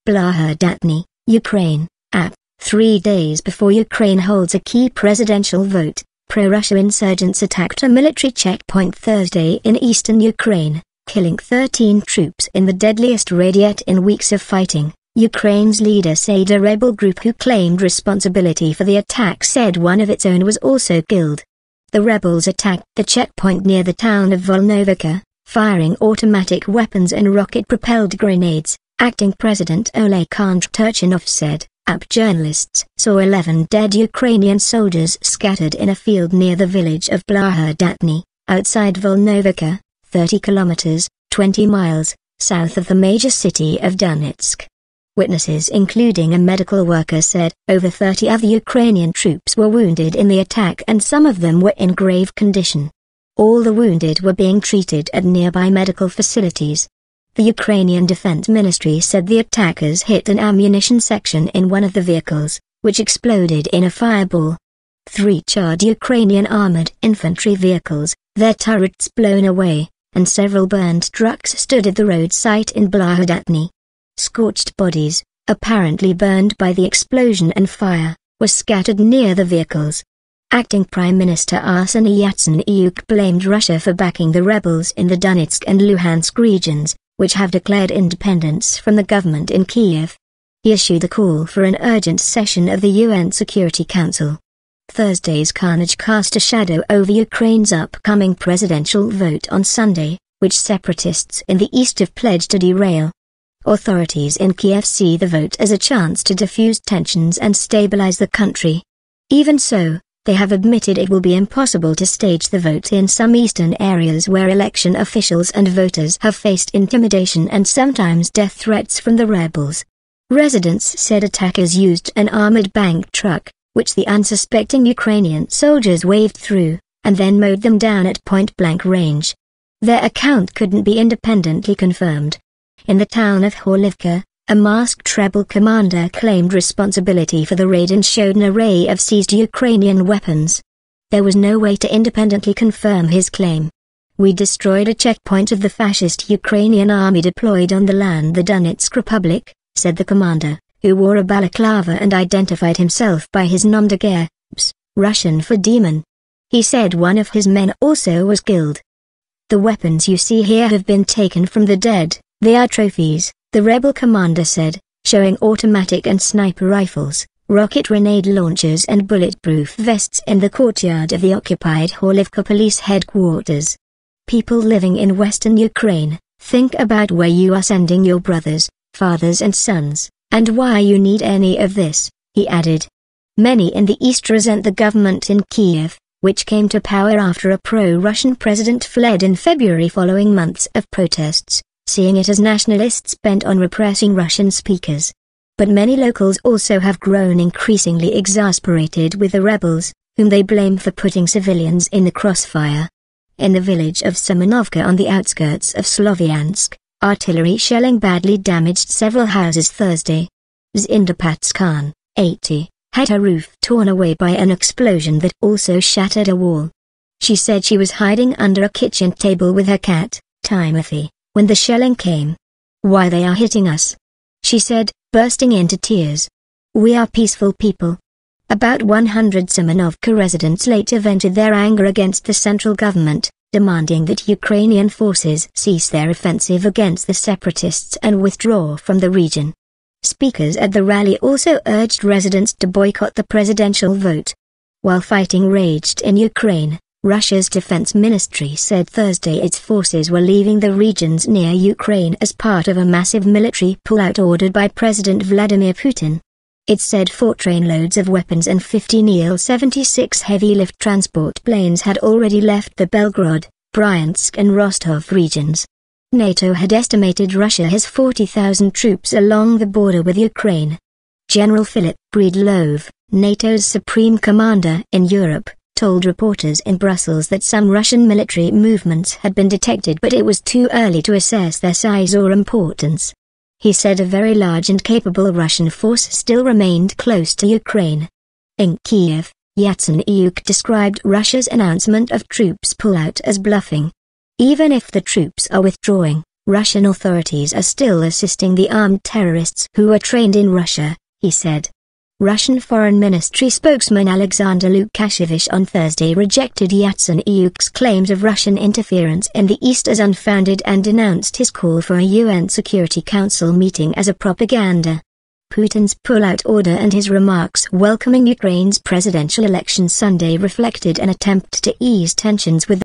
Blahodatny, Ukraine, app. 3 days before Ukraine holds a key presidential vote, pro-Russia insurgents attacked a military checkpoint Thursday in eastern Ukraine, killing 13 troops in the deadliest raid yet in weeks of fighting. Ukraine's leader said a rebel group who claimed responsibility for the attack said one of its own was also killed. The rebels attacked the checkpoint near the town of Volnovakha, firing automatic weapons and rocket-propelled grenades. Acting President Oleksandr Turchinov said, journalists saw 11 dead Ukrainian soldiers scattered in a field near the village of Blahodatny, outside Volnovakha, 30 kilometers, 20 miles, south of the major city of Donetsk. Witnesses including a medical worker said, over 30 other Ukrainian troops were wounded in the attack and some of them were in grave condition. All the wounded were being treated at nearby medical facilities. The Ukrainian Defense Ministry said the attackers hit an ammunition section in one of the vehicles, which exploded in a fireball. 3 charred Ukrainian armored infantry vehicles, their turrets blown away, and several burned trucks stood at the road site in Blahodatny. Scorched bodies, apparently burned by the explosion and fire, were scattered near the vehicles. Acting Prime Minister Arseniy Yatsenyuk blamed Russia for backing the rebels in the Donetsk and Luhansk regions, which have declared independence from the government in Kiev. He issued a call for an urgent session of the UN Security Council. Thursday's carnage cast a shadow over Ukraine's upcoming presidential vote on Sunday, which separatists in the east have pledged to derail. Authorities in Kiev see the vote as a chance to diffuse tensions and stabilize the country. Even so, they have admitted it will be impossible to stage the vote in some eastern areas where election officials and voters have faced intimidation and sometimes death threats from the rebels. Residents said attackers used an armored bank truck, which the unsuspecting Ukrainian soldiers waved through, and then mowed them down at point-blank range. Their account couldn't be independently confirmed. In the town of Horlivka, a masked rebel commander claimed responsibility for the raid and showed an array of seized Ukrainian weapons. There was no way to independently confirm his claim. "We destroyed a checkpoint of the fascist Ukrainian army deployed on the land the Donetsk Republic," said the commander, who wore a balaclava and identified himself by his nom de guerre, Russian for demon. He said one of his men also was killed. "The weapons you see here have been taken from the dead, they are trophies," the rebel commander said, showing automatic and sniper rifles, rocket grenade launchers and bulletproof vests in the courtyard of the occupied Horlivka police headquarters. "People living in western Ukraine, think about where you are sending your brothers, fathers and sons, and why you need any of this," he added. Many in the east resent the government in Kiev, which came to power after a pro-Russian president fled in February following months of protests, seeing it as nationalists bent on repressing Russian speakers. But many locals also have grown increasingly exasperated with the rebels, whom they blame for putting civilians in the crossfire. In the village of Semenovka on the outskirts of Sloviansk, artillery shelling badly damaged several houses Thursday. Zinda Patskan, 80, had her roof torn away by an explosion that also shattered a wall. She said she was hiding under a kitchen table with her cat, Timothy, when the shelling came. "Why they are hitting us?" she said, bursting into tears. "We are peaceful people." About 100 Semenovka residents later vented their anger against the central government, demanding that Ukrainian forces cease their offensive against the separatists and withdraw from the region. Speakers at the rally also urged residents to boycott the presidential vote. While fighting raged in Ukraine, Russia's defense ministry said Thursday its forces were leaving the regions near Ukraine as part of a massive military pullout ordered by President Vladimir Putin. It said 4 trainloads of weapons and 15 Il-76 heavy-lift transport planes had already left the Belgorod, Bryansk and Rostov regions. NATO had estimated Russia has 40,000 troops along the border with Ukraine. General Philip Breedlove, NATO's supreme commander in Europe, told reporters in Brussels that some Russian military movements had been detected but it was too early to assess their size or importance. He said a very large and capable Russian force still remained close to Ukraine. In Kiev, Yatsenyuk described Russia's announcement of troops pullout as bluffing. "Even if the troops are withdrawing, Russian authorities are still assisting the armed terrorists who are trained in Russia, he said. Russian Foreign Ministry spokesman Alexander Lukashevich on Thursday rejected Yatsenyuk's claims of Russian interference in the East as unfounded and denounced his call for a UN Security Council meeting as a propaganda. Putin's pull-out order and his remarks welcoming Ukraine's presidential election Sunday reflected an attempt to ease tensions with